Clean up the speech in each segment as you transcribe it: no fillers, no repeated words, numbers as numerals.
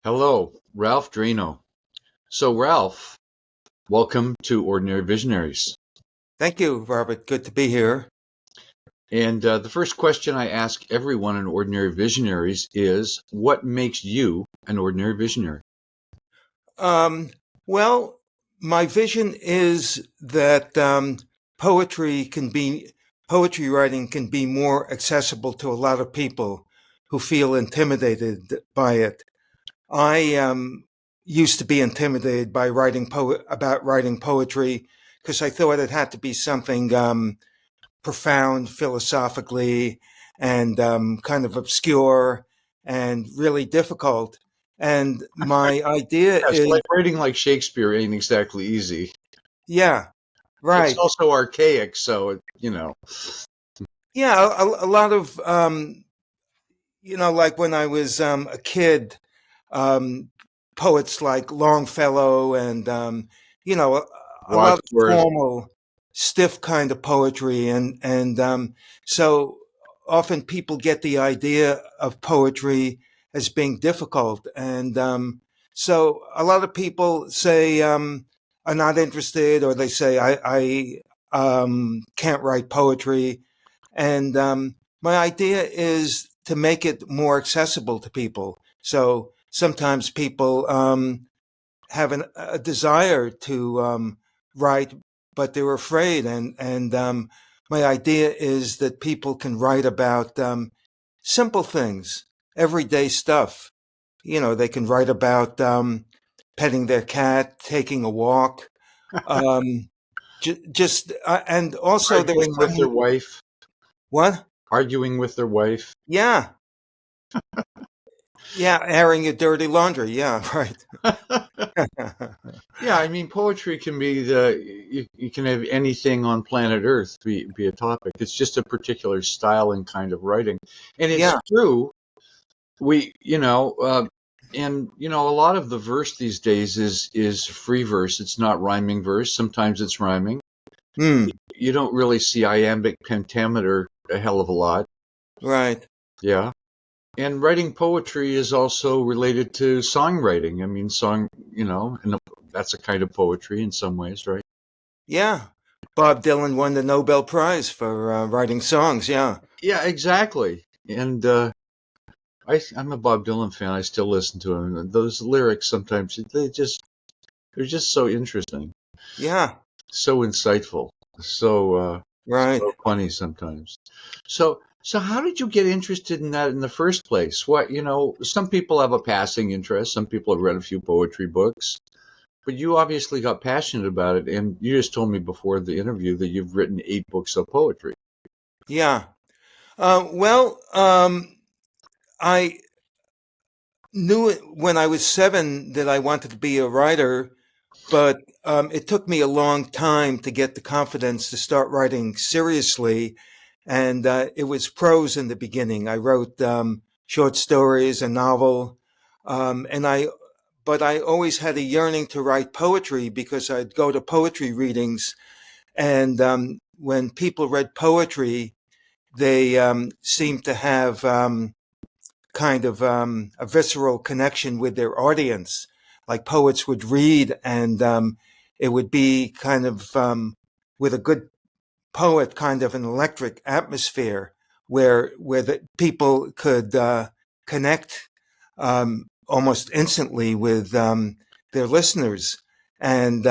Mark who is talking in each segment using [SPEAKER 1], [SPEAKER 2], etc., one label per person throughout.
[SPEAKER 1] Hello, Ralph Dranow. So, Ralph, welcome to Ordinary Visionaries.
[SPEAKER 2] Thank you, Robert. Good to be here.
[SPEAKER 1] And the first question I ask everyone in Ordinary Visionaries is, what makes you an ordinary visionary?
[SPEAKER 2] Um, well, my vision is that poetry can be poetry writing can be more accessible to a lot of people who feel intimidated by it. I used to be intimidated by writing poetry because I thought it had to be something profound philosophically and kind of obscure and really difficult. And my idea
[SPEAKER 1] Yes,
[SPEAKER 2] is,
[SPEAKER 1] writing like Shakespeare ain't exactly easy.
[SPEAKER 2] yeah,
[SPEAKER 1] It's
[SPEAKER 2] right.
[SPEAKER 1] also archaic, so.
[SPEAKER 2] Yeah, a lot of, like when I was a kid, um, poets like Longfellow and, a lot of
[SPEAKER 1] Wadsworth.
[SPEAKER 2] formal, stiff kind of poetry. And so often people get the idea of poetry as being difficult. And so a lot of people say, are not interested, or they say, I can't write poetry. And my idea is to make it more accessible to people. So sometimes people have a desire to write, but they're afraid. And my idea is that people can write about simple things, everyday stuff. They can write about petting their cat, taking a walk, um, and also there's
[SPEAKER 1] Arguing with their wife.
[SPEAKER 2] what?
[SPEAKER 1] Arguing with their wife.
[SPEAKER 2] Yeah, yeah, airing your dirty laundry. Yeah, right.
[SPEAKER 1] Yeah, I mean, poetry can be you can have anything on planet Earth be a topic. It's just a particular style and kind of writing. And it's
[SPEAKER 2] Yeah,
[SPEAKER 1] true, and a lot of the verse these days is free verse. It's not rhyming verse. Sometimes it's rhyming.
[SPEAKER 2] mm,
[SPEAKER 1] You don't really see iambic pentameter a hell of a lot.
[SPEAKER 2] right.
[SPEAKER 1] Yeah. And writing poetry is also related to songwriting. I mean, and that's a kind of poetry in some ways, right?
[SPEAKER 2] Yeah, Bob Dylan won the Nobel Prize for writing songs. Yeah,
[SPEAKER 1] Yeah, exactly. And I'm a Bob Dylan fan. I still listen to him. And those lyrics sometimes they're just so interesting,
[SPEAKER 2] yeah,
[SPEAKER 1] so insightful,
[SPEAKER 2] right.
[SPEAKER 1] so funny sometimes. So how did you get interested in that in the first place? Some people have a passing interest. Some people have read a few poetry books, but you obviously got passionate about it. And you just told me before the interview that you've written 8 books of poetry.
[SPEAKER 2] Yeah. Well, I knew it when I was 7 that I wanted to be a writer, but it took me a long time to get the confidence to start writing seriously. And it was prose in the beginning. I wrote short stories, a novel, and but I always had a yearning to write poetry because I'd go to poetry readings, and when people read poetry, they seemed to have kind of a visceral connection with their audience. Like poets would read, and it would be kind of with a good poet, kind of an electric atmosphere where the people could connect almost instantly with their listeners. And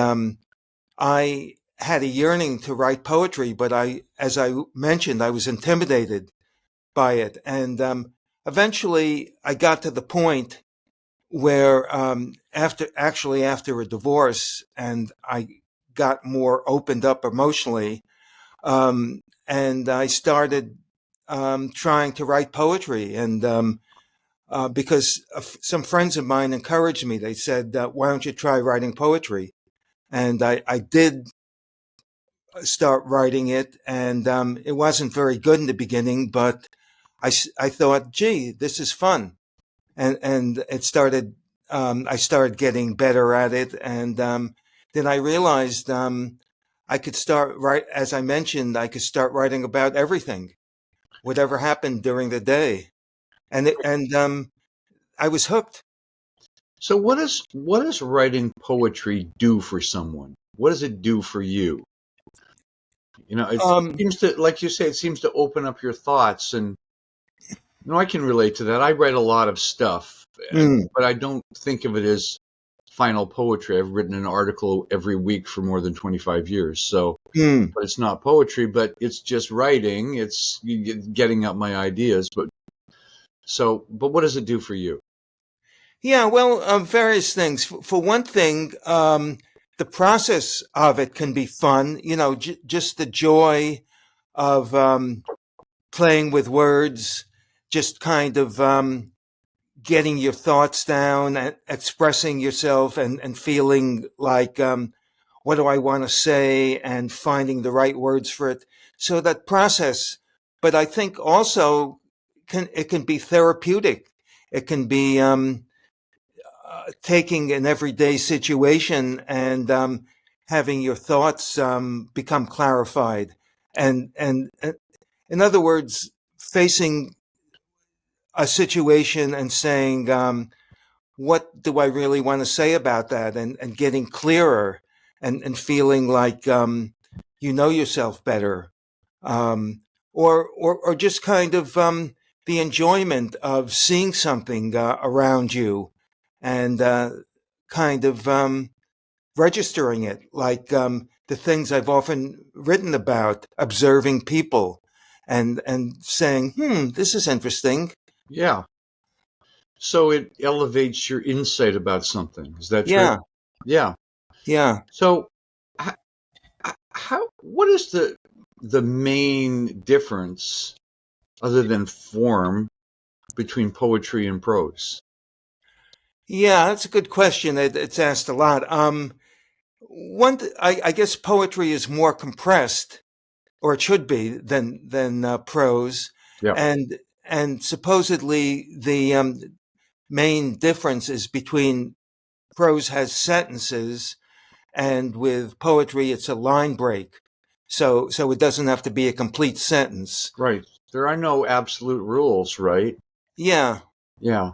[SPEAKER 2] I had a yearning to write poetry, but as I mentioned, I was intimidated by it. And eventually, I got to the point where, after a divorce, and I got more opened up emotionally, and I started trying to write poetry. And because some friends of mine encouraged me, they said, "Why don't you try writing poetry?" And I did start writing it, and it wasn't very good in the beginning, but I thought, gee, this is fun. And it started, I started getting better at it. And then I realized I could start, right, as I mentioned, I could start writing about everything, whatever happened during the day. And I was hooked.
[SPEAKER 1] So what does writing poetry do for someone? What does it do for you? It
[SPEAKER 2] Um,
[SPEAKER 1] seems to, like you say, it seems to open up your thoughts, and I can relate to that. I write a lot of stuff,
[SPEAKER 2] mm,
[SPEAKER 1] but I don't think of it as final poetry. I've written an article every week for more than 25 years, so
[SPEAKER 2] mm.
[SPEAKER 1] but it's not poetry, but it's just writing. It's getting up my ideas, but what does it do for you?
[SPEAKER 2] Yeah, well, various things. For one thing, the process of it can be fun. Just the joy of playing with words, just kind of getting your thoughts down, and expressing yourself, and feeling like, what do I want to say, and finding the right words for it. So that process, but I think also it can be therapeutic. It can be taking an everyday situation and having your thoughts become clarified, and in other words, facing a situation and saying, what do I really want to say about that, and getting clearer, and feeling like you know yourself better, um, or just kind of the enjoyment of seeing something around you, and kind of registering it, like the things I've often written about, observing people, and saying, this is interesting.
[SPEAKER 1] Yeah. So it elevates your insight about something. Is that true?
[SPEAKER 2] Yeah,
[SPEAKER 1] Yeah.
[SPEAKER 2] yeah.
[SPEAKER 1] So h- what is the main difference other than form between poetry and prose?
[SPEAKER 2] Yeah, that's a good question. It's asked a lot. I guess poetry is more compressed, or it should be, than prose,
[SPEAKER 1] Yeah.
[SPEAKER 2] and supposedly the main difference is between prose has sentences, and with poetry it's a line break. So it doesn't have to be a complete sentence.
[SPEAKER 1] Right. There are no absolute rules, right?
[SPEAKER 2] Yeah.
[SPEAKER 1] Yeah.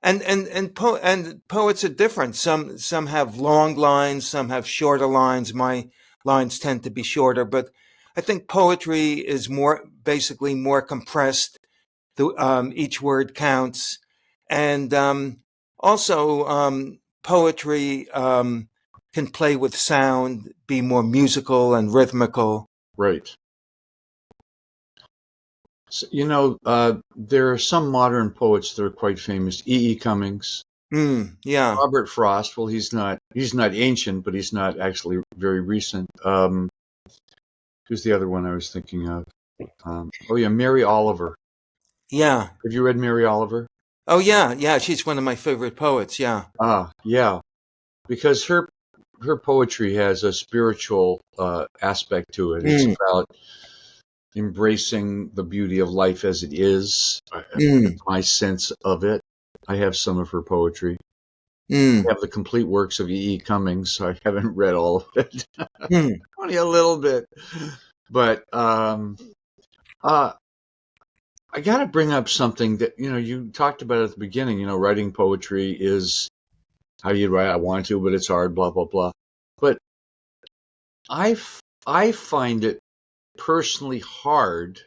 [SPEAKER 2] And poets are different. Some have long lines, some have shorter lines. My lines tend to be shorter, but I think poetry is basically more compressed. Each word counts, and also poetry can play with sound, be more musical and rhythmical.
[SPEAKER 1] Right. So, there are some modern poets that are quite famous. E. E. Cummings,
[SPEAKER 2] Yeah,
[SPEAKER 1] Robert Frost. Well, he's not ancient, but he's not actually very recent. Who's the other one I was thinking of? Oh yeah, Mary Oliver.
[SPEAKER 2] yeah.
[SPEAKER 1] Have you read Mary Oliver?
[SPEAKER 2] Oh, yeah, yeah. She's one of my favorite poets. Yeah.
[SPEAKER 1] Ah, yeah, because her poetry has a spiritual aspect to it. It's
[SPEAKER 2] Mm,
[SPEAKER 1] about embracing the beauty of life as it is.
[SPEAKER 2] mm,
[SPEAKER 1] That's my sense of it. I have some of her poetry. I
[SPEAKER 2] mm,
[SPEAKER 1] have the complete works of E. E. Cummings, so I haven't read all of it.
[SPEAKER 2] mm.
[SPEAKER 1] Only a little bit. But uh, I got to bring up something that you talked about at the beginning. Writing poetry is how you write. I want to, but it's hard. Blah blah blah. But I find it personally hard,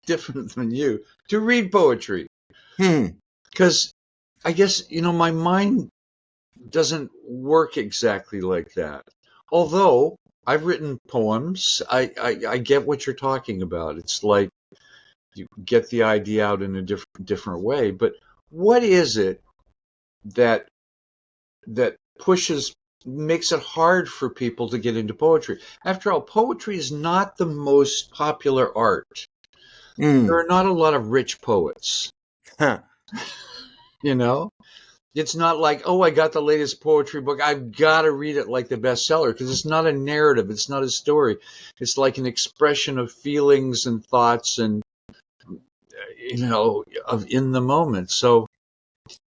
[SPEAKER 1] different than you, to read poetry
[SPEAKER 2] Hmm.
[SPEAKER 1] because I guess my mind doesn't work exactly like that. Although I've written poems, I get what you're talking about. It's like you get the idea out in a different way. But what is it that that makes it hard for people to get into poetry? After all, poetry is not the most popular art. There
[SPEAKER 2] Mm.
[SPEAKER 1] are not a lot of rich poets,
[SPEAKER 2] Huh.
[SPEAKER 1] you know? It's not like, oh, I got the latest poetry book. I've got to read it like the bestseller because it's not a narrative. It's not a story. It's like an expression of feelings and thoughts and, of in the moment. So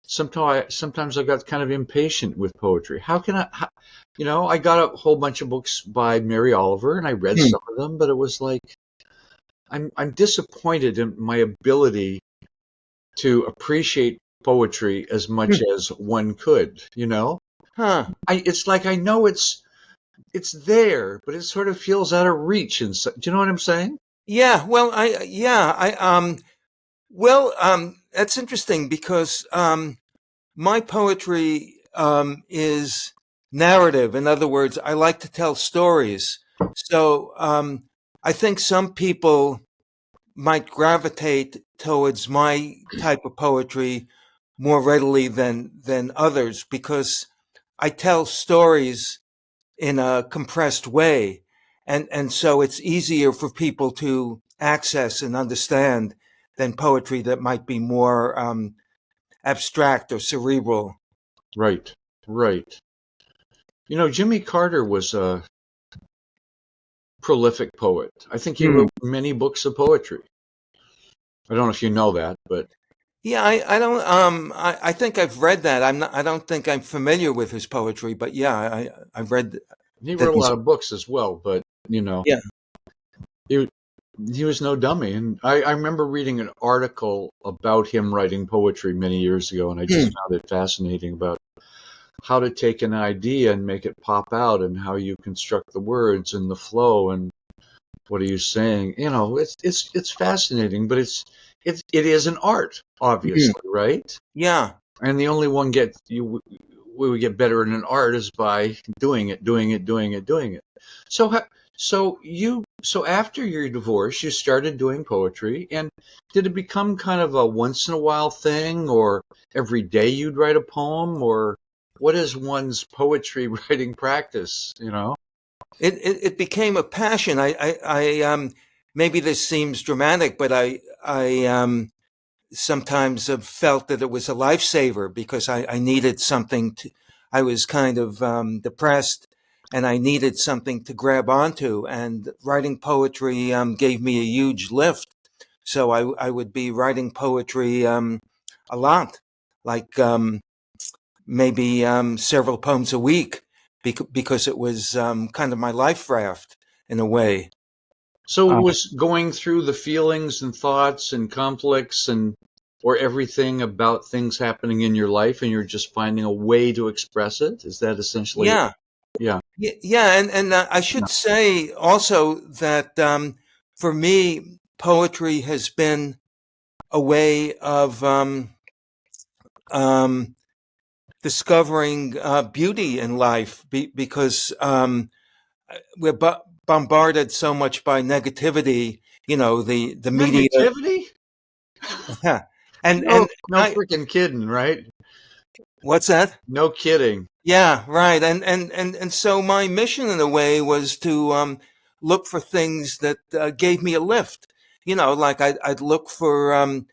[SPEAKER 1] sometimes I got kind of impatient with poetry. I got a whole bunch of books by Mary Oliver and I read
[SPEAKER 2] Hmm.
[SPEAKER 1] some of them, but it was like, I'm disappointed in my ability to appreciate poetry as much as one could, you know?
[SPEAKER 2] Huh.
[SPEAKER 1] It's like I know it's there, but it sort of feels out of reach. And so, do you know what I'm saying?
[SPEAKER 2] Yeah. Well, that's interesting because my poetry is narrative. In other words, I like to tell stories. So I think some people might gravitate towards my type of poetry more readily than others because I tell stories in a compressed way, and so it's easier for people to access and understand than poetry that might be more abstract or cerebral.
[SPEAKER 1] Right, right. You know, Jimmy Carter was a prolific poet. I think he
[SPEAKER 2] Hmm.
[SPEAKER 1] wrote many books of poetry. I don't know if you know that, but
[SPEAKER 2] Yeah, I don't I think I've read that. I don't think I'm familiar with his poetry, but yeah, I've read
[SPEAKER 1] he
[SPEAKER 2] that
[SPEAKER 1] wrote a
[SPEAKER 2] he's
[SPEAKER 1] lot of books as well. But you know,
[SPEAKER 2] yeah.
[SPEAKER 1] he he was no dummy. And I remember reading an article about him writing poetry many years ago, and I just
[SPEAKER 2] Hmm.
[SPEAKER 1] found it fascinating about how to take an idea and make it pop out, and how you construct the words and the flow, and what are you saying? You know, it's fascinating, but it is an art,
[SPEAKER 2] Hmm.
[SPEAKER 1] obviously, right?
[SPEAKER 2] Yeah.
[SPEAKER 1] And the only one get you we get better in an art is by doing it, doing it, doing it, doing it. So so after your divorce, you started doing poetry, and did it become kind of a once in a while thing, or every day you'd write a poem, or what is one's poetry writing practice? You know?
[SPEAKER 2] It became a passion. Maybe this seems dramatic, but I sometimes have felt that it was a lifesaver because I needed something to. I was kind of depressed, and I needed something to grab onto. And writing poetry gave me a huge lift. So I would be writing poetry a lot, like maybe several poems a week, because it was kind of my life raft in a way.
[SPEAKER 1] So
[SPEAKER 2] Uh,
[SPEAKER 1] it was going through the feelings and thoughts and conflicts and or everything about things happening in your life, and you're just finding a way to express it. Is that essentially it?
[SPEAKER 2] yeah,
[SPEAKER 1] Yeah.
[SPEAKER 2] yeah, and I should say also that for me, poetry has been a way of um, discovering beauty in life because we're bombarded so much by negativity. You know, the media.
[SPEAKER 1] Negativity?
[SPEAKER 2] Yeah. And
[SPEAKER 1] No,
[SPEAKER 2] and
[SPEAKER 1] no
[SPEAKER 2] I
[SPEAKER 1] freaking kidding, right?
[SPEAKER 2] what's that?
[SPEAKER 1] No kidding.
[SPEAKER 2] Yeah, right. And so my mission in a way was to look for things that gave me a lift. You know, like I'd look for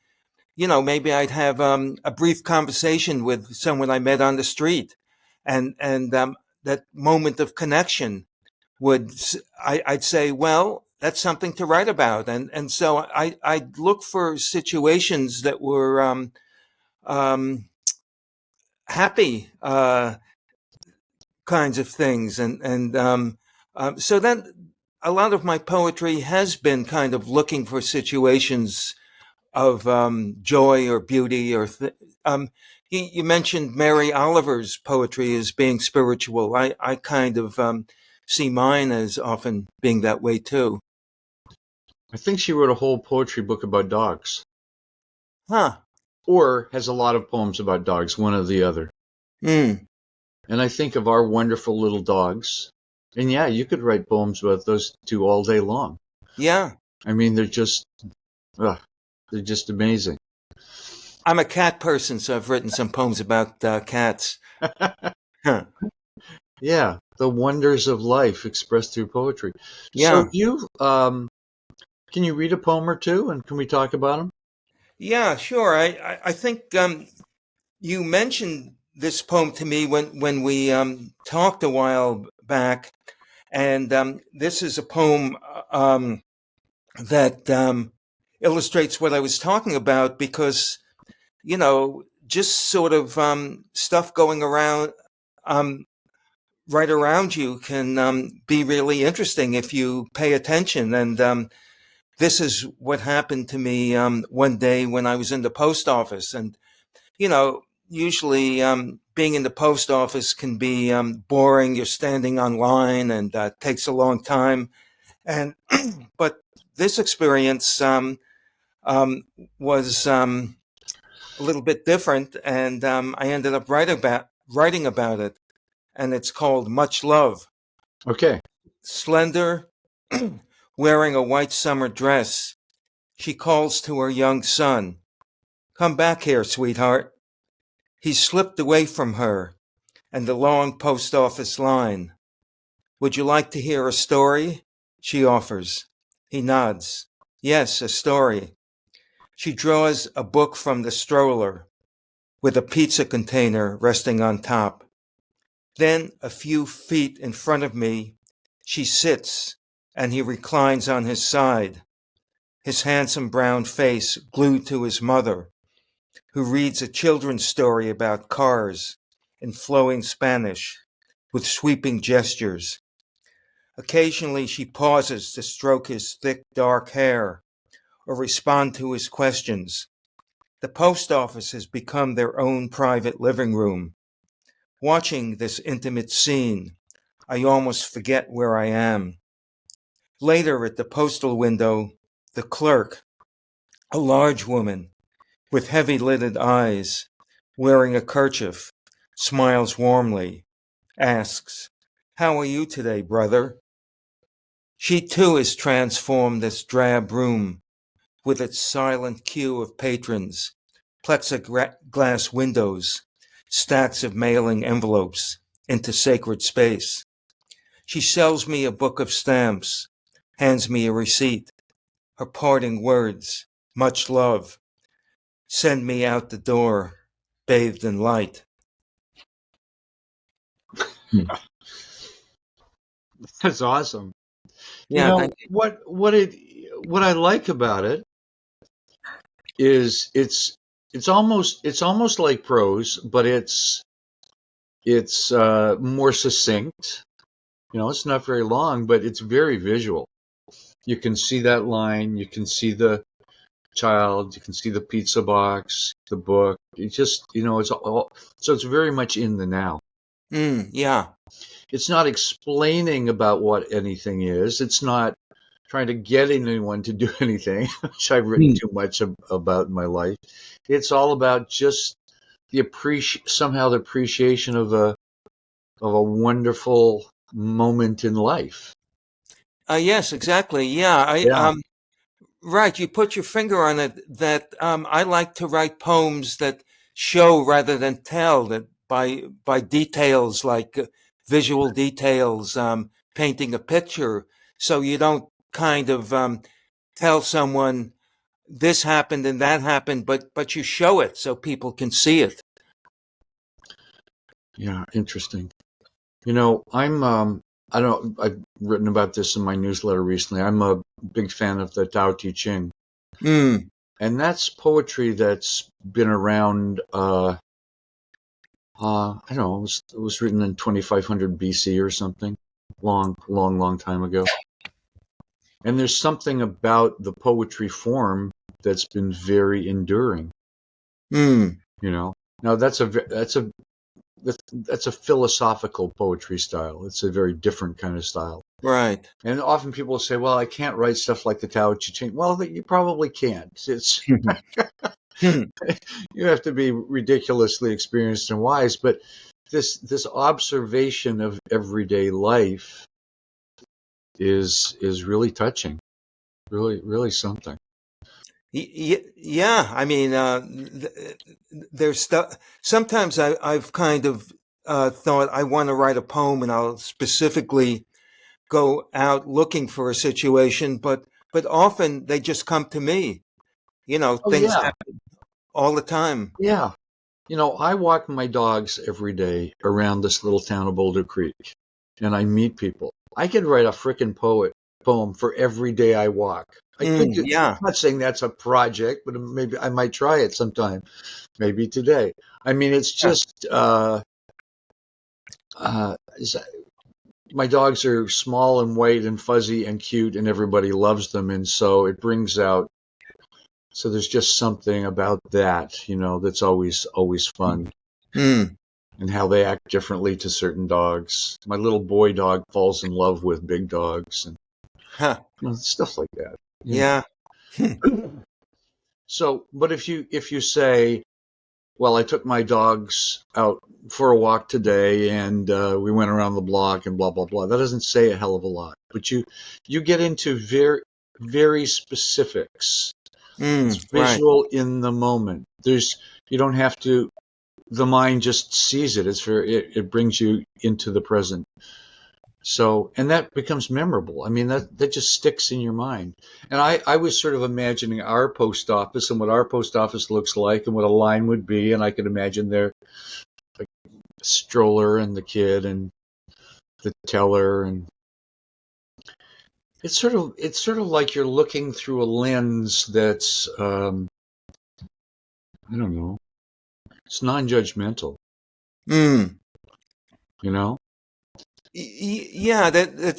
[SPEAKER 2] maybe I'd have a brief conversation with someone I met on the street, and that moment of connection I'd say, well, that's something to write about, and so I'd look for situations that were um, happy kinds of things, and so then a lot of my poetry has been kind of looking for situations of joy or beauty you mentioned Mary Oliver's poetry as being spiritual. I kind of see mine as often being that way too.
[SPEAKER 1] I think she wrote a whole poetry book about dogs,
[SPEAKER 2] Huh.
[SPEAKER 1] or has a lot of poems about dogs, one or the other.
[SPEAKER 2] Mm.
[SPEAKER 1] And I think of our wonderful little dogs. And yeah, you could write poems about those two all day long.
[SPEAKER 2] Yeah.
[SPEAKER 1] I mean, ugh, they're just amazing.
[SPEAKER 2] I'm a cat person, so I've written some poems about cats. Huh.
[SPEAKER 1] Yeah, the wonders of life expressed through poetry. So
[SPEAKER 2] Yeah.
[SPEAKER 1] can you read a poem or two, and can we talk about them?
[SPEAKER 2] Yeah, sure. I think you mentioned this poem to me when we talked a while back, and this is a poem that illustrates what I was talking about because, just sort of stuff going around um, right around you can be really interesting if you pay attention. And this is what happened to me one day when I was in the post office. And usually being in the post office can be boring. You're standing on line and takes a long time. And but this experience um, was a little bit different, and I ended up writing about it, and it's called Much Love.
[SPEAKER 1] Okay.
[SPEAKER 2] Slender, wearing a white summer dress, she calls to her young son, "Come back here, sweetheart." He slipped away from her and the long post office line. "Would you like to hear a story?" she offers. He nods. "Yes, a story." She draws a book from the stroller with a pizza container resting on top. Then, a few feet in front of me, she sits and he reclines on his side, his handsome brown face glued to his mother, who reads a children's story about cars in flowing Spanish with sweeping gestures. Occasionally she pauses to stroke his thick dark hair or respond to his questions. The post office has become their own private living room. Watching this intimate scene, I almost forget where I am. Later at the postal window, the clerk, a large woman with heavy-lidded eyes, wearing a kerchief, smiles warmly, asks, "How are you today, brother?" She too is transformed this drab room with its silent queue of patrons, plexiglass windows, stacks of mailing envelopes into sacred space. She sells me a book of stamps, hands me a receipt, her parting words, "Much love," send me out the door, bathed in light.
[SPEAKER 1] That's awesome. You
[SPEAKER 2] Yeah,
[SPEAKER 1] know
[SPEAKER 2] thank you.
[SPEAKER 1] what I like about it is it's almost like prose, but it's more succinct. It's not very long, but it's very visual. You can see that line, you can see the child, you can see the pizza box, the book. It just, it's all, so it's very much in the now.
[SPEAKER 2] Yeah.
[SPEAKER 1] It's not explaining about what anything is. It's not trying to get anyone to do anything, which I've written too much about in my life. It's all about just somehow the appreciation of a wonderful moment in life.
[SPEAKER 2] Yes, exactly. Yeah,
[SPEAKER 1] Yeah.
[SPEAKER 2] right. You put your finger on it. That I like to write poems that show rather than tell. That by details like visual details, painting a picture, so you don't kind of tell someone this happened and that happened, but you show it so people can see it.
[SPEAKER 1] Yeah, interesting. I don't I've written about this in my newsletter recently. I'm a big fan of the Tao Te Ching.
[SPEAKER 2] Mm,
[SPEAKER 1] And that's poetry that's been around I don't know, it was written in 2500 BC or something. Long, long, long time ago. And there's something about the poetry form that's been very enduring,
[SPEAKER 2] mm,
[SPEAKER 1] you know. Now that's a philosophical poetry style. It's a very different kind of style.
[SPEAKER 2] right.
[SPEAKER 1] And often people say, "Well, I can't write stuff like the Tao Te Ching." Well, you probably can't. It's you have to be ridiculously experienced and wise, but this observation of everyday life is really touching, really really something.
[SPEAKER 2] Yeah, I mean, there's stuff. Sometimes I've kind of thought I want to write a poem, and I'll specifically go out looking for a situation, but often they just come to me.
[SPEAKER 1] Oh
[SPEAKER 2] Things
[SPEAKER 1] yeah,
[SPEAKER 2] happen all the time.
[SPEAKER 1] yeah. I walk my dogs every day around this little town of Boulder Creek, and I meet people. I could write a frickin' poem for every day I walk. I could do.
[SPEAKER 2] Yeah,
[SPEAKER 1] I'm not saying that's a project, but maybe I might try it sometime. Maybe today. I mean, it's
[SPEAKER 2] yeah,
[SPEAKER 1] just uh, is- my dogs are small and white and fuzzy and cute, and everybody loves them, and so it brings out So there's just something about that, that's always fun,
[SPEAKER 2] Mm.
[SPEAKER 1] and how they act differently to certain dogs. My little boy dog falls in love with big dogs, and
[SPEAKER 2] Huh.
[SPEAKER 1] stuff like that.
[SPEAKER 2] Yeah. Hmm.
[SPEAKER 1] So, but if you say, well, I took my dogs out for a walk today, and we went around the block and blah blah blah. That doesn't say a hell of a lot, but you get into very specifics. It's
[SPEAKER 2] Right.
[SPEAKER 1] visual in the moment. You don't have to. The mind just sees it. It brings you into the present. So, and that becomes memorable. I mean, that just sticks in your mind. And I was sort of imagining our post office and what our post office looks like and what a line would be. And I could imagine their stroller and the kid and the teller. And it's sort of like you're looking through a lens that's, I don't know, it's non-judgmental,
[SPEAKER 2] Mm.
[SPEAKER 1] you know?
[SPEAKER 2] Yeah, that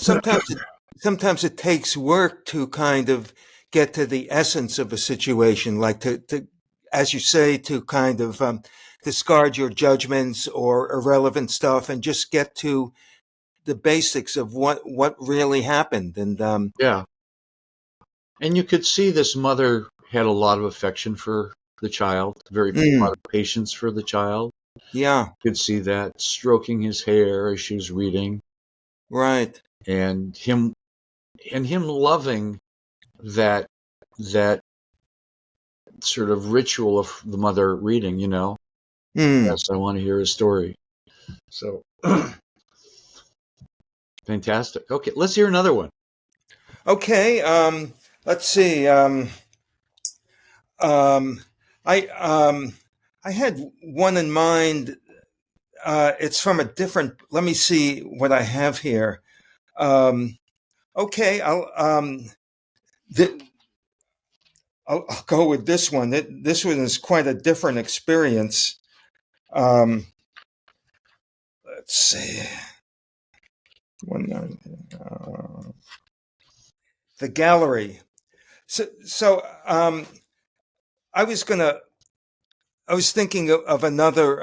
[SPEAKER 2] sometimes it takes work to kind of get to the essence of a situation, like to as you say, to kind of discard your judgments or irrelevant stuff and just get to the basics of what really happened. And
[SPEAKER 1] Yeah. And you could see this mother had a lot of affection for the child, a lot
[SPEAKER 2] mm,
[SPEAKER 1] of patience for the child.
[SPEAKER 2] yeah,
[SPEAKER 1] You could see that stroking his hair as she was reading,
[SPEAKER 2] right.
[SPEAKER 1] and him loving that that sort of ritual of the mother reading.
[SPEAKER 2] Mm.
[SPEAKER 1] Yes, I want to hear a story. So fantastic. Okay, let's hear another one.
[SPEAKER 2] Okay. Let's see. Um, I I had one in mind. It's from a different. Let me see what I have here. Um, okay, th- I'll go with this one. This one is quite a different experience. Um, let's see. Uh, the gallery. So I was gonna. I was thinking of another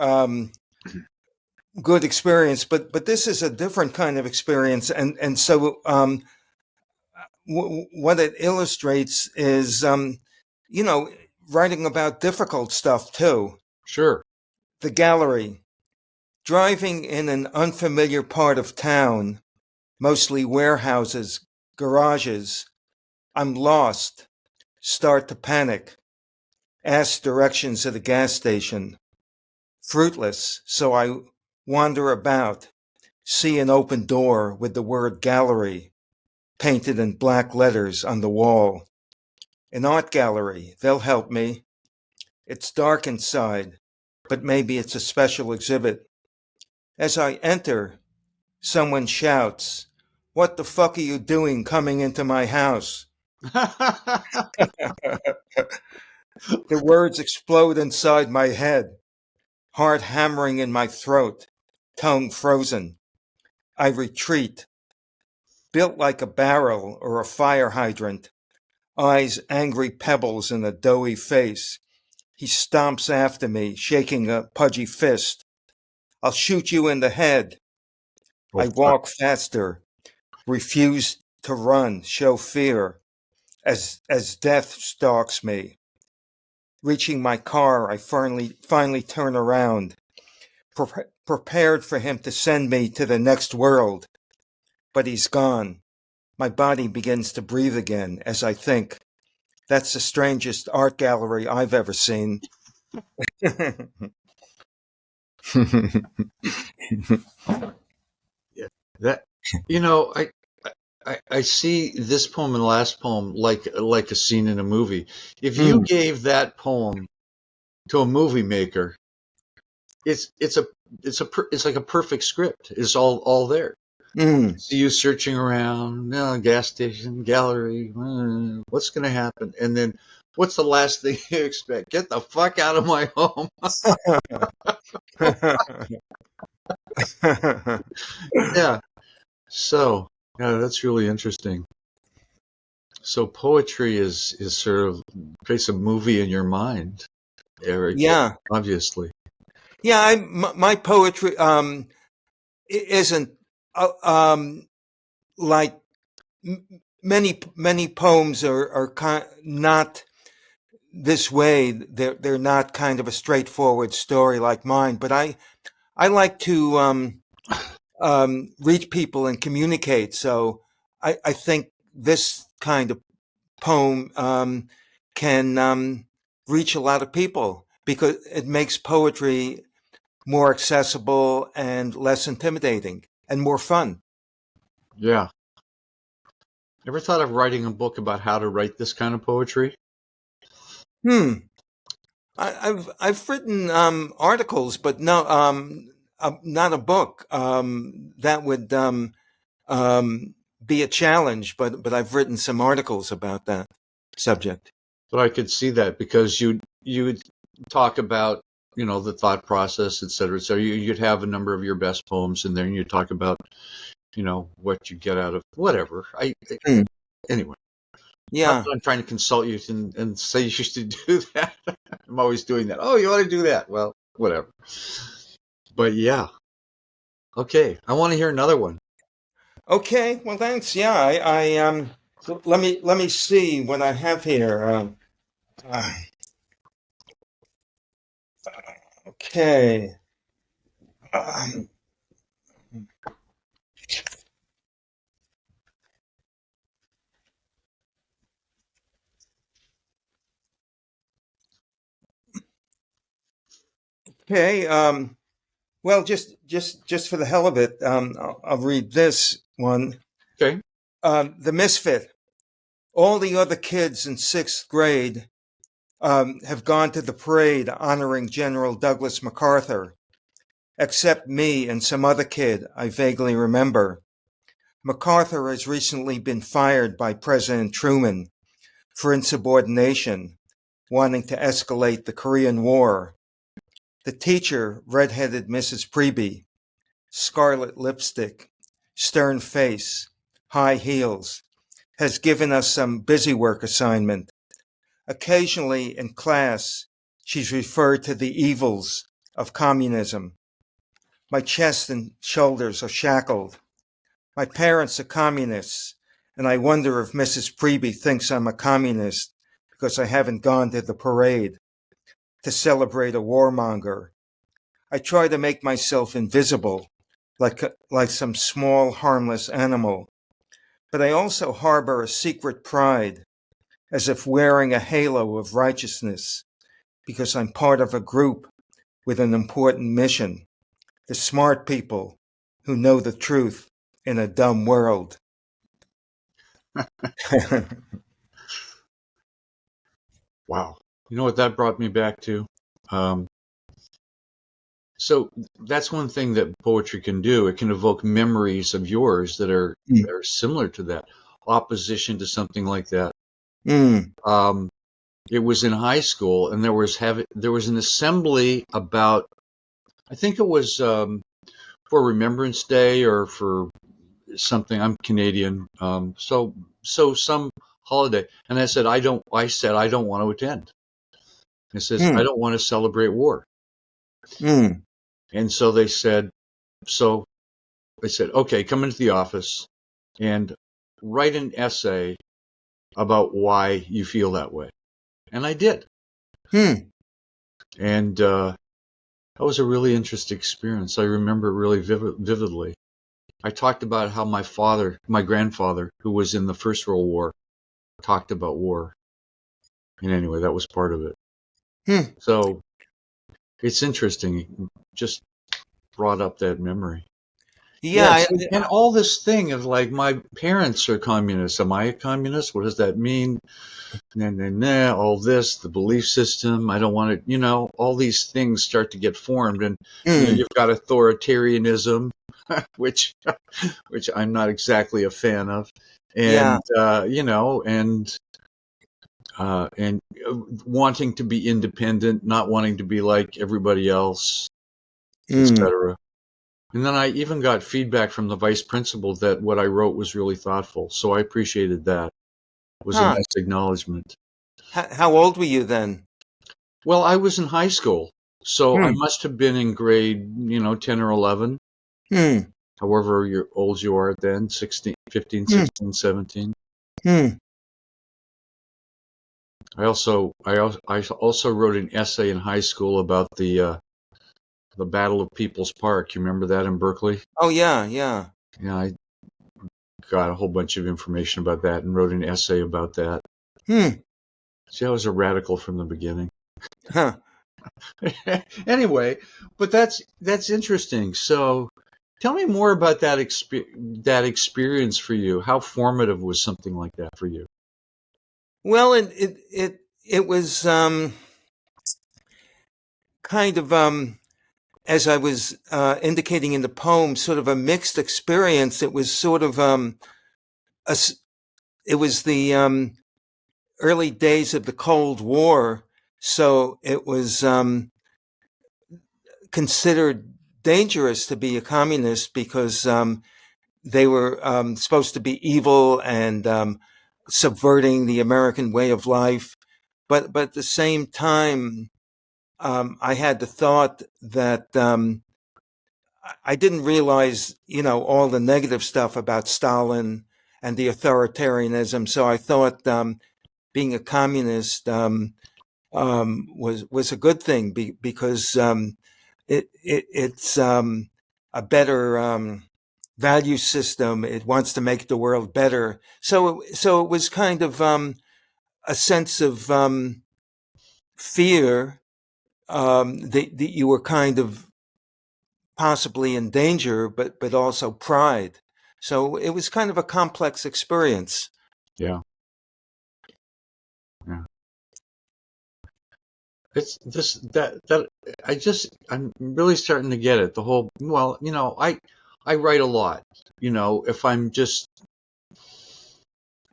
[SPEAKER 2] good experience, but this is a different kind of experience, and so what it illustrates is, you know, writing about difficult stuff too.
[SPEAKER 1] Sure.
[SPEAKER 2] The gallery, driving in an unfamiliar part of town, mostly warehouses, garages. I'm lost. Start to panic. Ask directions at a gas station. Fruitless, so I wander about. See an open door with the word gallery painted in black letters on the wall. An art gallery, they'll help me. It's dark inside, but maybe it's a special exhibit. As I enter, someone shouts, "What the fuck are you doing coming into my house?" The words explode inside my head, heart hammering in my throat, tongue frozen. I retreat, built like a barrel or a fire hydrant, eyes angry pebbles in a doughy face. He stomps after me, shaking a pudgy fist. "I'll shoot you in the head."
[SPEAKER 1] Oh,
[SPEAKER 2] I
[SPEAKER 1] fuck.
[SPEAKER 2] walk faster, refuse to run, show fear, as death stalks me. Reaching my car, I finally turn around, prepared for him to send me to the next world. But he's gone. My body begins to breathe again as I think, that's the strangest art gallery I've ever seen.
[SPEAKER 1] Yeah. That you know, I see this poem and the last poem like a scene in a movie. If you
[SPEAKER 2] Mm,
[SPEAKER 1] gave that poem to a movie maker, it's it's a it's like a perfect script. It's all there.
[SPEAKER 2] mm.
[SPEAKER 1] See you searching around, gas station, gallery. What's going to happen? And then, what's the last thing you expect? Get the fuck out of my home. Yeah. So, yeah, that's really interesting. So poetry is sort of creates a movie in your mind, Eric,
[SPEAKER 2] Yeah,
[SPEAKER 1] obviously.
[SPEAKER 2] yeah. My poetry isn't like many poems are not this way. They're not kind of a straightforward story like mine. But I like to reach people and communicate. So I think this kind of poem can reach a lot of people because it makes poetry more accessible and less intimidating and more fun.
[SPEAKER 1] Yeah. Ever thought of writing a book about how to write this kind of poetry?
[SPEAKER 2] Hmm. I've written articles, but no, not a book. That would be a challenge, but I've written some articles about that subject.
[SPEAKER 1] But I could see that because you would talk about, the thought process, et cetera. So you'd have a number of your best poems in there, and you'd talk about, what you get out of whatever.
[SPEAKER 2] Hmm.
[SPEAKER 1] Anyway, not
[SPEAKER 2] Yeah.
[SPEAKER 1] that I'm trying to consult you and say you should do that. I'm always doing that. Oh, you want to do that? Well, whatever. But yeah, okay. I want to hear another one.
[SPEAKER 2] Okay. Well, thanks. Yeah. So let me see what I have here. Uh, okay. Um, okay. Well, just for the hell of it, I'll read this one.
[SPEAKER 1] Okay.
[SPEAKER 2] The Misfit. All the other kids in sixth grade have gone to the parade honoring General Douglas MacArthur, except me and some other kid I vaguely remember. MacArthur has recently been fired by President Truman for insubordination, wanting to escalate the Korean War. The teacher, redheaded Mrs. Preby, scarlet lipstick, stern face, high heels, has given us some busy work assignment. Occasionally in class, she's referred to the evils of communism. My chest and shoulders are shackled. My parents are communists, and I wonder if Mrs. Preby thinks I'm a communist because I haven't gone to the parade to celebrate a warmonger. I try to make myself invisible, like some small, harmless animal, but I also harbor a secret pride, as if wearing a halo of righteousness, because I'm part of a group with an important mission, the smart people who know the truth in a dumb world.
[SPEAKER 1] Wow. You know what that brought me back to? Um, so that's one thing that poetry can do. It can evoke memories of yours that are similar to that, opposition to something like that.
[SPEAKER 2] Mm.
[SPEAKER 1] Um, it was in high school, and there was an assembly about, I think it was for Remembrance Day or for something. I'm Canadian, so some holiday, and I said I don't want to attend. It says I
[SPEAKER 2] Mm.
[SPEAKER 1] don't want to celebrate war,
[SPEAKER 2] Mm.
[SPEAKER 1] and so they said, okay, come into the office and write an essay about why you feel that way, and I did,
[SPEAKER 2] Mm.
[SPEAKER 1] and that was a really interesting experience. I remember it really vividly. I talked about how my grandfather, who was in the First World War, talked about war. And anyway, that was part of it.
[SPEAKER 2] Mm.
[SPEAKER 1] So it's interesting. It just brought up that memery.
[SPEAKER 2] Yeah.
[SPEAKER 1] Yes. And all this thing of like, my parents are communists. Am I a communist? What does that mean? Nah, nah, nah, all this, the belief system. I don't want to, all these things start to get formed. And,
[SPEAKER 2] Mm.
[SPEAKER 1] you've got authoritarianism, which I'm not exactly a fan of.
[SPEAKER 2] Yeah.
[SPEAKER 1] And, and wanting to be independent, not wanting to be like everybody else,
[SPEAKER 2] Mm.
[SPEAKER 1] etc. And then I even got feedback from the vice principal that what I wrote was really thoughtful. So I appreciated that. It was a
[SPEAKER 2] Huh.
[SPEAKER 1] nice acknowledgement.
[SPEAKER 2] How old were you then?
[SPEAKER 1] Well, I was in high school, so I
[SPEAKER 2] Hmm.
[SPEAKER 1] must have been in grade, 10 or 11,
[SPEAKER 2] Hmm.
[SPEAKER 1] however old you are then, 16, 15,
[SPEAKER 2] Hmm.
[SPEAKER 1] 16, 17.
[SPEAKER 2] Hmm.
[SPEAKER 1] I also wrote an essay in high school about the Battle of People's Park. You remember that in Berkeley?
[SPEAKER 2] Oh, yeah, yeah.
[SPEAKER 1] Yeah, I got a whole bunch of information about that and wrote an essay about that.
[SPEAKER 2] Hmm.
[SPEAKER 1] See, I was a radical from the beginning.
[SPEAKER 2] Huh.
[SPEAKER 1] Anyway, but that's interesting. So, tell me more about that experience for you. How formative was something like that for you?
[SPEAKER 2] Well, it was kind of as I was indicating in the poem, sort of a mixed experience. It was sort of a s it was the early days of the Cold War, so it was considered dangerous to be a communist because they were supposed to be evil and subverting the American way of life. But at the same time, I had the thought that I didn't realize, all the negative stuff about Stalin and the authoritarianism. So I thought being a communist was a good thing because it's a better value system. It wants to make the world better. So it was kind of a sense of fear that you were kind of possibly in danger, but also pride. So it was kind of a complex experience.
[SPEAKER 1] Yeah, yeah. It's this that I'm really starting to get it. The whole well, I write a lot. If I'm just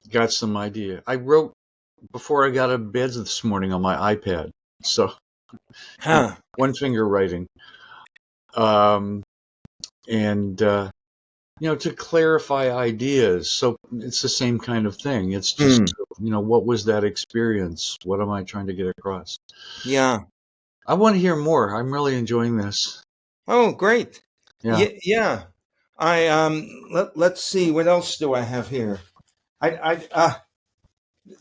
[SPEAKER 1] got some idea. I wrote before I got out of bed this morning on my iPad. So, you know,
[SPEAKER 2] Huh.
[SPEAKER 1] one finger writing. Um, and to clarify ideas. So it's the same kind of thing. It's just,
[SPEAKER 2] Hmm.
[SPEAKER 1] what was that experience? What am I trying to get across?
[SPEAKER 2] Yeah.
[SPEAKER 1] I want to hear more. I'm really enjoying this.
[SPEAKER 2] Oh, great.
[SPEAKER 1] Yeah.
[SPEAKER 2] Yeah. Yeah. Let's see, what else do I have here? I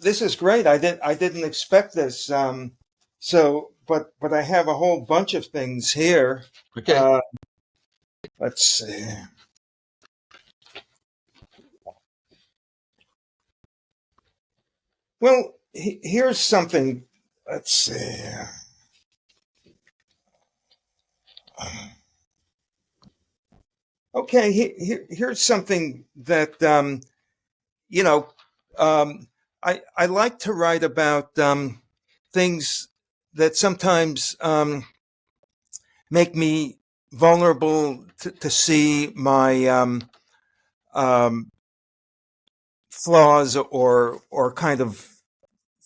[SPEAKER 2] This is great. I didn't expect this. But I have a whole bunch of things here.
[SPEAKER 1] Okay.
[SPEAKER 2] Uh, let's see. Well, here's something. Let's see. Okay, here's something that you know. I like to write about things that sometimes make me vulnerable to see my um, flaws or kind of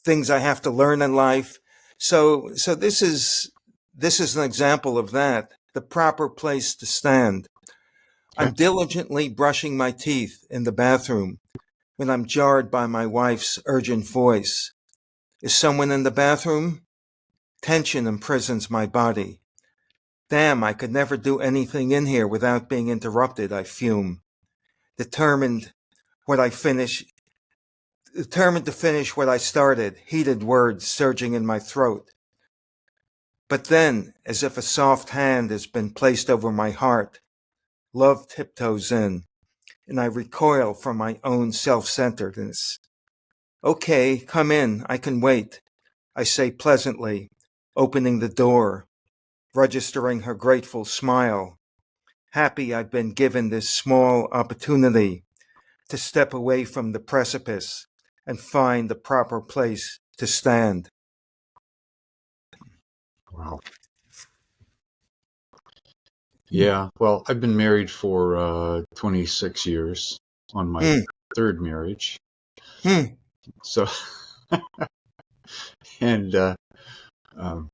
[SPEAKER 2] things I have to learn in life. So this is an example of that. The proper place to stand.
[SPEAKER 1] Okay.
[SPEAKER 2] I'm diligently brushing my teeth in the bathroom when I'm jarred by my wife's urgent voice. Is someone in the bathroom? Tension imprisons my body. Damn, I could never do anything in here without being interrupted, I fume. Determined what I finish Determined to finish what I started, heated words surging in my throat. But then, as if a soft hand has been placed over my heart, love tiptoes in, and I recoil from my own self-centeredness. Okay, come in, I can wait, I say pleasantly, opening the door, registering her grateful smile, happy I've been given this small opportunity to step away from the precipice and find the proper place to stand.
[SPEAKER 1] Wow. Yeah. Well, I've been married for 26 years on my
[SPEAKER 2] Hmm.
[SPEAKER 1] third marriage.
[SPEAKER 2] Hmm.
[SPEAKER 1] So, and um,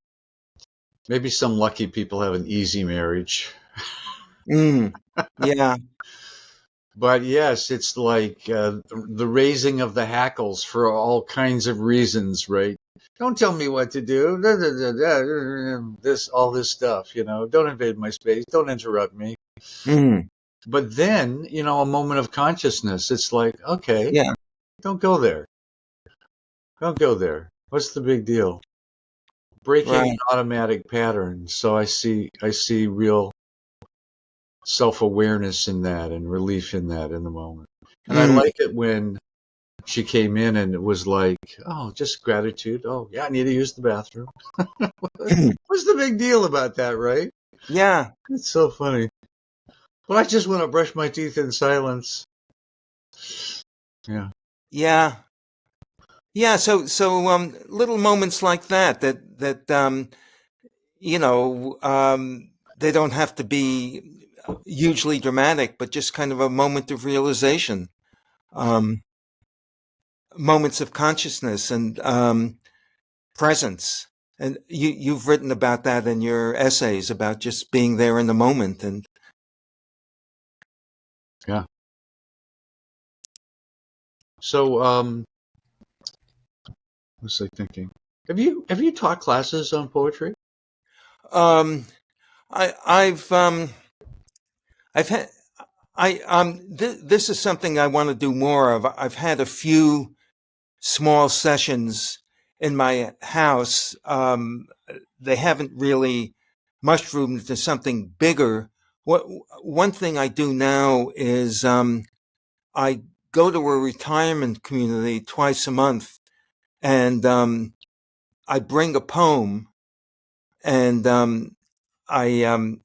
[SPEAKER 1] maybe some lucky people have an easy marriage.
[SPEAKER 2] Hmm. Yeah.
[SPEAKER 1] But yes, it's like the raising of the hackles for all kinds of reasons, right? Don't tell me what to do. This, all this stuff, Don't invade my space. Don't interrupt me.
[SPEAKER 2] Mm.
[SPEAKER 1] But then, a moment of consciousness. It's like, okay,
[SPEAKER 2] Yeah.
[SPEAKER 1] don't go there. Don't go there. What's the big deal? Breaking an
[SPEAKER 2] Right.
[SPEAKER 1] automatic pattern. So I see real self-awareness in that and relief in that in the moment. And I
[SPEAKER 2] Mm.
[SPEAKER 1] like it when she came in and it was like, oh, just gratitude. Oh, yeah, I need to use the bathroom. What's the big deal about that, right?
[SPEAKER 2] Yeah.
[SPEAKER 1] It's so funny. But I just want to brush my teeth in silence. Yeah.
[SPEAKER 2] Yeah. Yeah. So little moments like that they don't have to be hugely dramatic, but just kind of a moment of realization, um, moments of consciousness and presence. And you've written about that in your essays about just being there in the moment. And
[SPEAKER 1] Yeah. So, what was I thinking? Have you taught classes on poetry?
[SPEAKER 2] um, I've had this is something I want to do more of. I've had a few small sessions in my house. They haven't really mushroomed into something bigger. What One thing I do now is I go to a retirement community twice a month, and I bring a poem, and I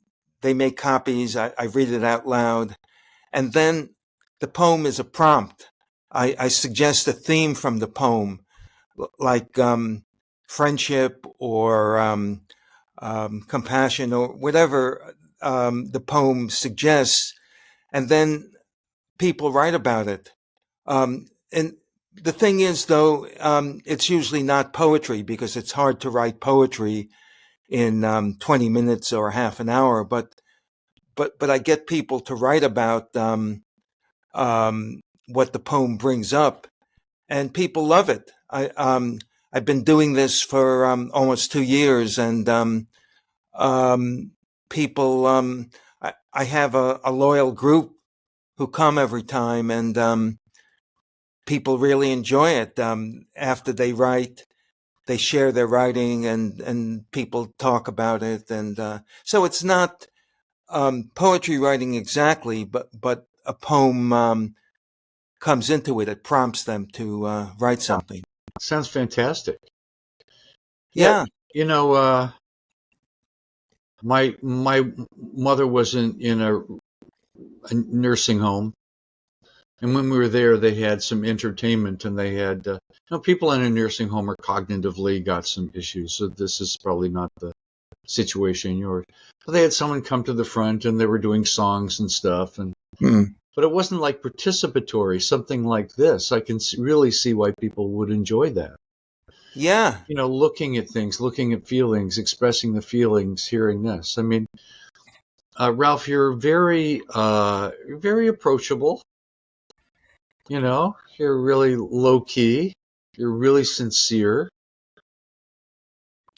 [SPEAKER 2] they make copies. I read it out loud, and then the poem is a prompt. I suggest a theme from the poem, like friendship or compassion or whatever the poem suggests, and then people write about it. And the thing is, though, it's usually not poetry because it's hard to write poetry in 20 minutes or half an hour. But I get people to write about what the poem brings up, and people love it. I've been doing this for almost 2 years, and um, people. I have a loyal group who come every time, and people really enjoy it. After they write, they share their writing, and people talk about it, and so it's not poetry writing exactly, but a poem comes into it. It prompts them to write
[SPEAKER 1] Yeah.
[SPEAKER 2] something.
[SPEAKER 1] Sounds fantastic. Yeah,
[SPEAKER 2] Yeah.
[SPEAKER 1] you know, my mother was in a nursing home, and when we were there, they had some entertainment, and they had people in a nursing home are cognitively got some issues, so this is probably not the situation in yours. But they had someone come to the front, and they were doing songs and stuff, and
[SPEAKER 2] Mm.
[SPEAKER 1] but it wasn't like participatory, something like this. I can really see why people would enjoy that.
[SPEAKER 2] Yeah.
[SPEAKER 1] Looking at things, looking at feelings, expressing the feelings, hearing this. I mean, Ralph, you're very approachable. You're really low key. You're really sincere.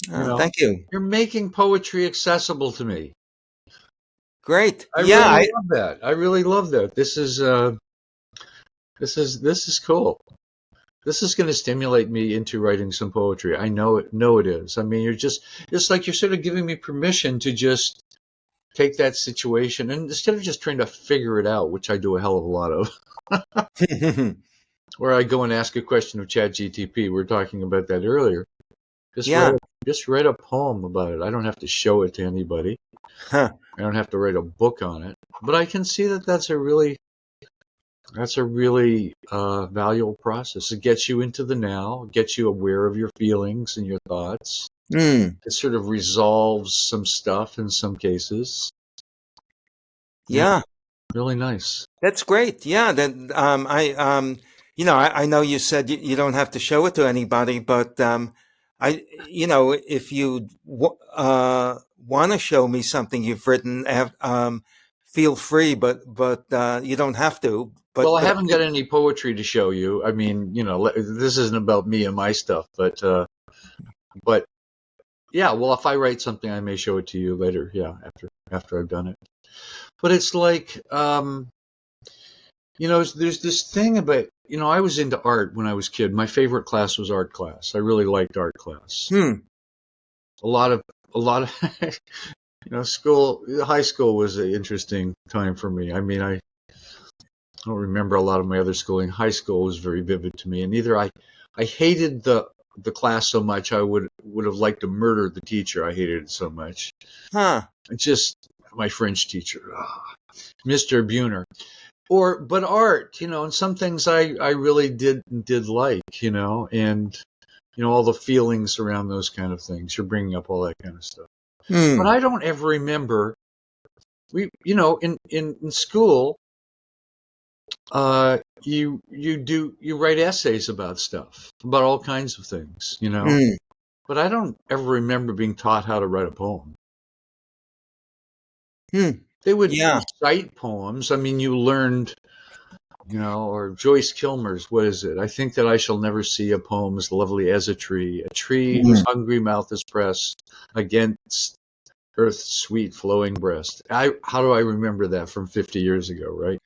[SPEAKER 1] You know,
[SPEAKER 2] Thank you.
[SPEAKER 1] you're making poetry accessible to me.
[SPEAKER 2] Great.
[SPEAKER 1] I
[SPEAKER 2] Yeah.
[SPEAKER 1] really love that. I really love that. This is cool. This is going to stimulate me into writing some poetry. I know it is. I mean, it's like you're sort of giving me permission to just take that situation and instead of just trying to figure it out, which I do a hell of a lot of, where I go and ask a question of ChatGTP. We were talking about that earlier. Just
[SPEAKER 2] Yeah.
[SPEAKER 1] write, just write a poem about it. I don't have to show it to anybody.
[SPEAKER 2] Huh.
[SPEAKER 1] I don't have to write a book on it. But I can see that that's a really valuable process. It gets you into the now, gets you aware of your feelings and your thoughts.
[SPEAKER 2] Mm.
[SPEAKER 1] It sort of resolves some stuff in some cases. Yeah,
[SPEAKER 2] Yeah.
[SPEAKER 1] really nice.
[SPEAKER 2] That's great. Yeah. That I know you said you don't have to show it to anybody, but if you want to show me something you've written, feel free, but you don't have to.
[SPEAKER 1] Well, I
[SPEAKER 2] But
[SPEAKER 1] haven't got any poetry to show you. I mean, this isn't about me and my stuff, but yeah. Well, if I write something, I may show it to you later. Yeah, after I've done it. But it's like, there's this thing about, I was into art when I was a kid. My favorite class was art class. I really liked art class. A lot of, high school was an interesting time for me. I mean, I don't remember a lot of my other schooling. High school was very vivid to me, and either I hated the class so much I would have liked to murder the teacher. I hated it so much. Just my French teacher, Mr. Buhner. But art, and some things I really did like, and all the feelings around those kind of things. You're bringing up all that kind of stuff. But I don't ever remember. In school, you write essays about stuff, about all kinds of things, But I don't ever remember being taught how to write a poem. They would recite poems. I mean, you learned, or Joyce Kilmer's, what is it? I think that I shall never see a poem as lovely as a tree whose hungry mouth is pressed against earth's sweet flowing breast. How do I remember that from 50 years ago, right?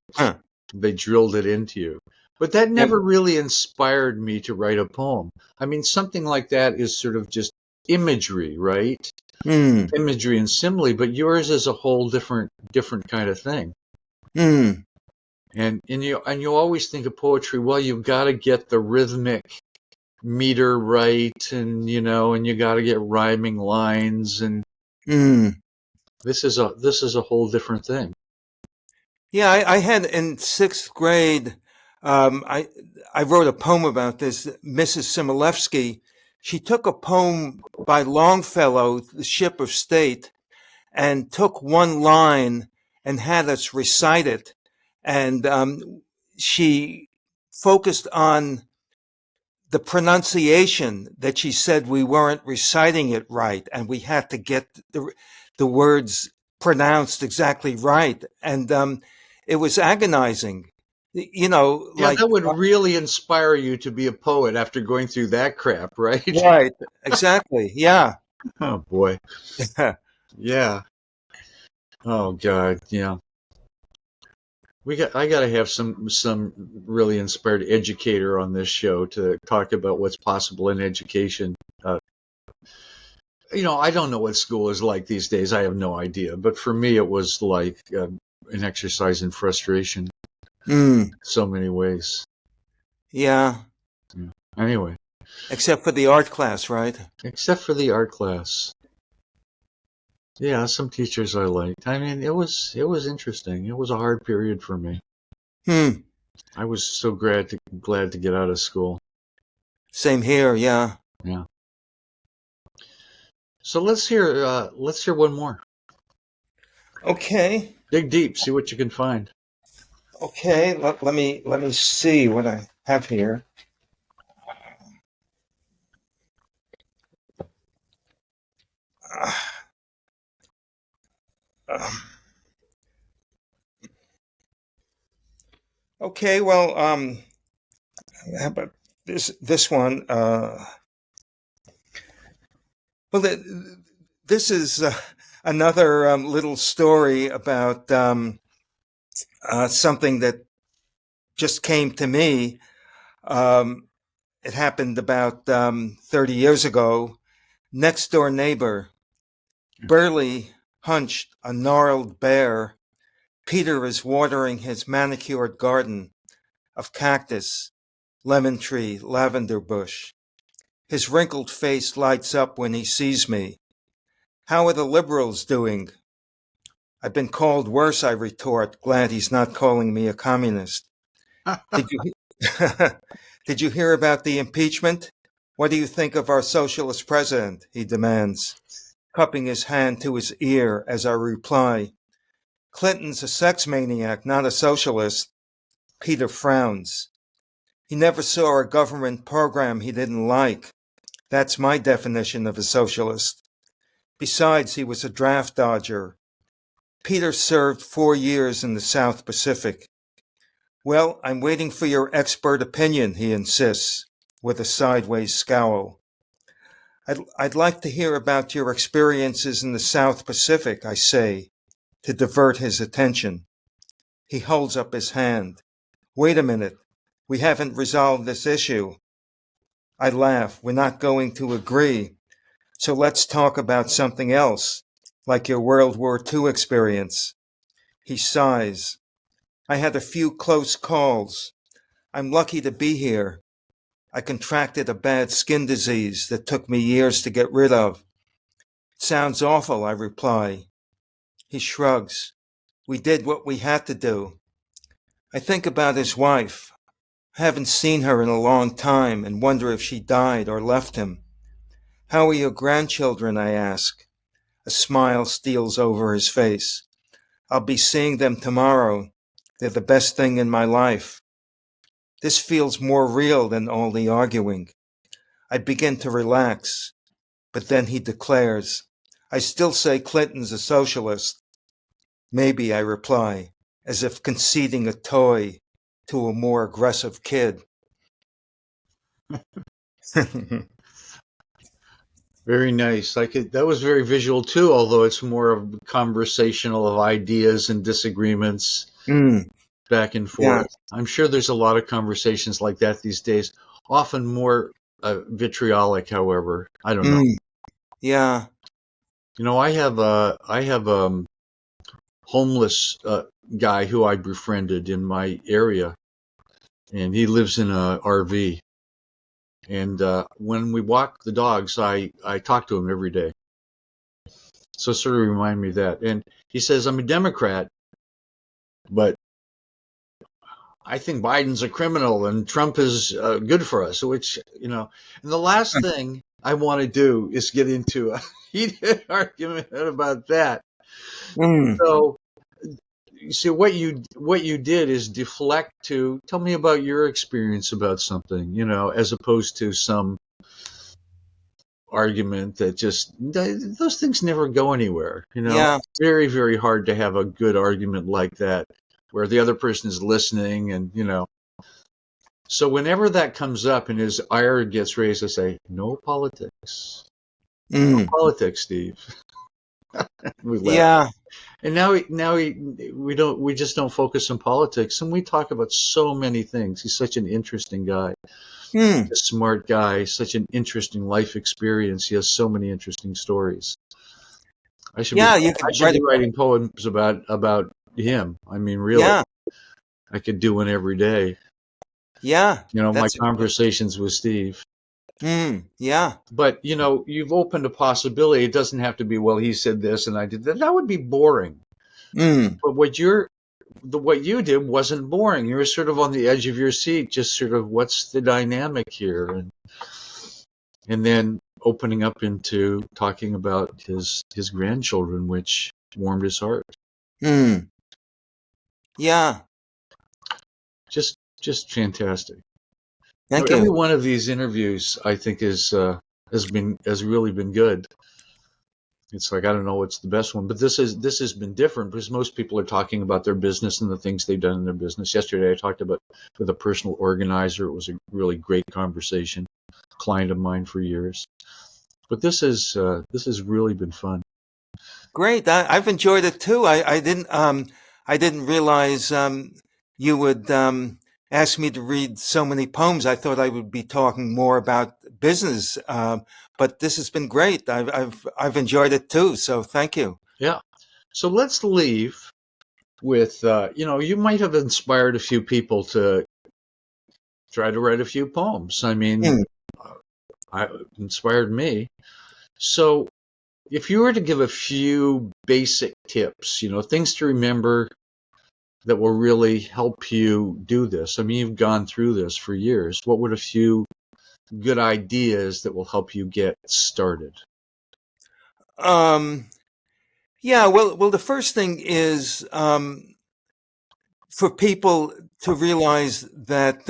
[SPEAKER 1] They drilled it into you. But that never really inspired me to write a poem. I mean, something like that is sort of just imagery, right? Imagery and simile, but yours is a whole different kind of thing. And you always think of poetry, well, you've got to get the rhythmic meter right, and and you got to get rhyming lines, and this is a whole different thing.
[SPEAKER 2] Yeah, I had in 6th grade, I wrote a poem about this. Mrs. Similevsky, she took a poem by Longfellow, The Ship of State, and took one line and had us recite it. And she focused on the pronunciation, that she said we weren't reciting it right, and we had to get the words pronounced exactly right. And it was agonizing.
[SPEAKER 1] That would really inspire you to be a poet after going through that crap, right?
[SPEAKER 2] Right, exactly. Yeah.
[SPEAKER 1] Oh boy. Yeah. Oh God. Yeah. I got to have some really inspired educator on this show to talk about what's possible in education. I don't know what school is like these days. I have no idea. But for me, it was like an exercise in frustration. So many ways.
[SPEAKER 2] Yeah.
[SPEAKER 1] Anyway.
[SPEAKER 2] Except for the art class, right?
[SPEAKER 1] Except for the art class. Yeah, some teachers I liked. I mean, it was interesting. It was a hard period for me. I was so glad to get out of school.
[SPEAKER 2] Same here, yeah.
[SPEAKER 1] Yeah. So let's hear one more.
[SPEAKER 2] Okay.
[SPEAKER 3] Dig deep, see what you can find.
[SPEAKER 2] Okay, let me see what I have here. Okay, well, how about this one? This is another little story about something that just came to me. It happened about 30 years ago. Next door neighbor, burly, hunched, a gnarled bear. Peter is watering his manicured garden of cactus, lemon tree, lavender bush. His wrinkled face lights up when he sees me. How are the liberals doing? I've been called worse, I retort, glad he's not calling me a communist. Did you hear about the impeachment? What do you think of our socialist president? He demands, cupping his hand to his ear as I reply, Clinton's a sex maniac, not a socialist. Peter frowns. He never saw a government program he didn't like. That's my definition of a socialist. Besides, he was a draft dodger. Peter served 4 years in the South Pacific. Well, I'm waiting for your expert opinion, he insists, with a sideways scowl. I'd like to hear about your experiences in the South Pacific, I say, to divert his attention. He holds up his hand. Wait a minute. We haven't resolved this issue. I laugh. We're not going to agree. So let's talk about something else, like your World War II experience. He sighs. I had a few close calls. I'm lucky to be here. I contracted a bad skin disease that took me years to get rid of. Sounds awful, I reply. He shrugs. We did what we had to do. I think about his wife. I haven't seen her in a long time and wonder if she died or left him. How are your grandchildren, I ask. A smile steals over his face. I'll be seeing them tomorrow. They're the best thing in my life. This feels more real than all the arguing. I begin to relax, but then he declares, I still say Clinton's a socialist. Maybe, I reply, as if conceding a toy to a more aggressive kid.
[SPEAKER 1] Very nice. That was very visual too, although it's more of conversational of ideas and disagreements back and forth.
[SPEAKER 2] Yeah.
[SPEAKER 1] I'm sure there's a lot of conversations like that these days, often more vitriolic, however. I don't know.
[SPEAKER 2] Yeah.
[SPEAKER 1] I have a homeless guy who I befriended in my area, and he lives in a RV. And when we walk the dogs, I talk to him every day. So it sort of remind me of that. And he says, I'm a Democrat, but I think Biden's a criminal and Trump is good for us, which, and the last thing I want to do is get into a heated argument about that. So you see, what you did is deflect to tell me about your experience about something, as opposed to some argument that those things never go anywhere.
[SPEAKER 2] Yeah.
[SPEAKER 1] It's very, very hard to have a good argument like that where the other person is listening and, So whenever that comes up and his ire gets raised, I say, no politics. No politics, Steve. We laugh.
[SPEAKER 2] Yeah.
[SPEAKER 1] And now we just don't focus on politics, and we talk about so many things. He's such an interesting guy, a smart guy, such an interesting life experience. He has so many interesting stories. I should be writing poems about him. I mean, really, I could do one every day.
[SPEAKER 2] Yeah.
[SPEAKER 1] My conversations with Steve.
[SPEAKER 2] Yeah.
[SPEAKER 1] But, you've opened a possibility. It doesn't have to be, well, he said this and I did that. That would be boring. But what you did wasn't boring. You were sort of on the edge of your seat, just sort of what's the dynamic here? And then opening up into talking about his grandchildren, which warmed his heart.
[SPEAKER 2] Yeah.
[SPEAKER 1] Just fantastic.
[SPEAKER 2] Thank you.
[SPEAKER 1] Every one of these interviews, I think, has really been good. It's like, I don't know what's the best one, but this has been different because most people are talking about their business and the things they've done in their business. Yesterday, I talked with a personal organizer. It was a really great conversation, client of mine for years. But this has really been fun.
[SPEAKER 2] Great. I've enjoyed it too. I didn't realize you would asked me to read so many poems. I thought I would be talking more about business, but this has been great. I've enjoyed it too. So thank you.
[SPEAKER 1] Yeah. So let's leave with you might have inspired a few people to try to write a few poems. I mean, it inspired me. So if you were to give a few basic tips, things to remember that will really help you do this. I mean, you've gone through this for years. What would a few good ideas that will help you get started?
[SPEAKER 2] Yeah, well, the first thing is for people to realize that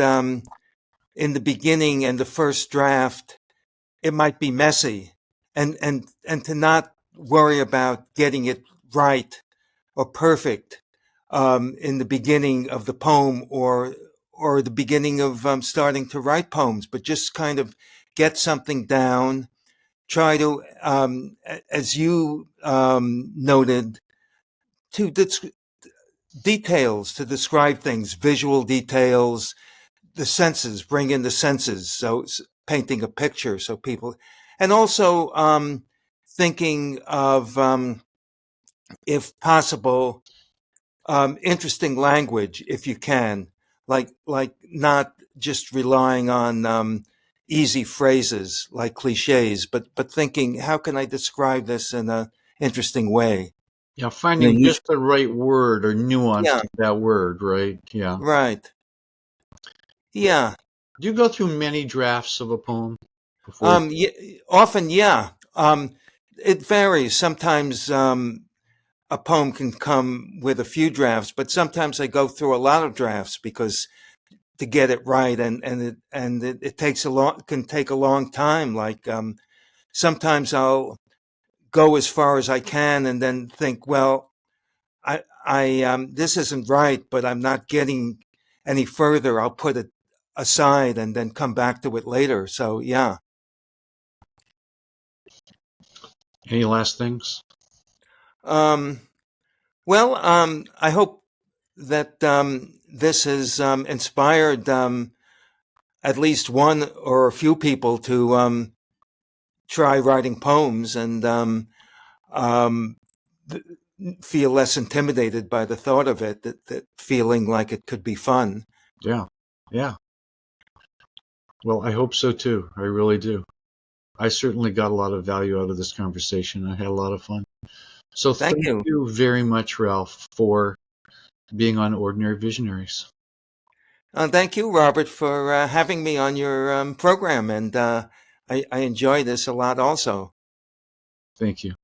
[SPEAKER 2] in the beginning and the first draft, it might be messy, and to not worry about getting it right. or perfect in the beginning of the poem or the beginning of starting to write poems, but just kind of get something down. Try to, as you noted, to details to describe things, visual details, the senses, bring in the senses. So painting a picture, so people, and also thinking of, if possible, interesting language if you can, like not just relying on easy phrases like cliches, but thinking, how can I describe this in a interesting way?
[SPEAKER 1] Yeah,
[SPEAKER 2] You know,
[SPEAKER 1] finding just the right word or nuance
[SPEAKER 2] yeah,
[SPEAKER 1] to that word, right? Yeah.
[SPEAKER 2] right. Yeah.
[SPEAKER 1] Do you go through many drafts of a poem before?
[SPEAKER 2] Yeah, often, yeah. It varies. Sometimes a poem can come with a few drafts, but sometimes I go through a lot of drafts because to get it right, and it takes a long can take a long time. Like sometimes I'll go as far as I can and then think, well, I this isn't right, but I'm not getting any further. I'll put it aside and then come back to it later. So yeah.
[SPEAKER 1] Any last things?
[SPEAKER 2] Um, well, I hope that this has inspired at least one or a few people to try writing poems and um, th- feel less intimidated by the thought of it, that feeling like it could be fun.
[SPEAKER 1] Yeah. Yeah. Well, I hope so too. I really do. I certainly got a lot of value out of this conversation. I had a lot of fun. So
[SPEAKER 2] Thank
[SPEAKER 1] thank
[SPEAKER 2] you.
[SPEAKER 1] you very much, Ralph, for being on Ordinary Visionaries.
[SPEAKER 2] Thank you, Robert, for having me on your program. And I enjoy this a lot also.
[SPEAKER 1] Thank you.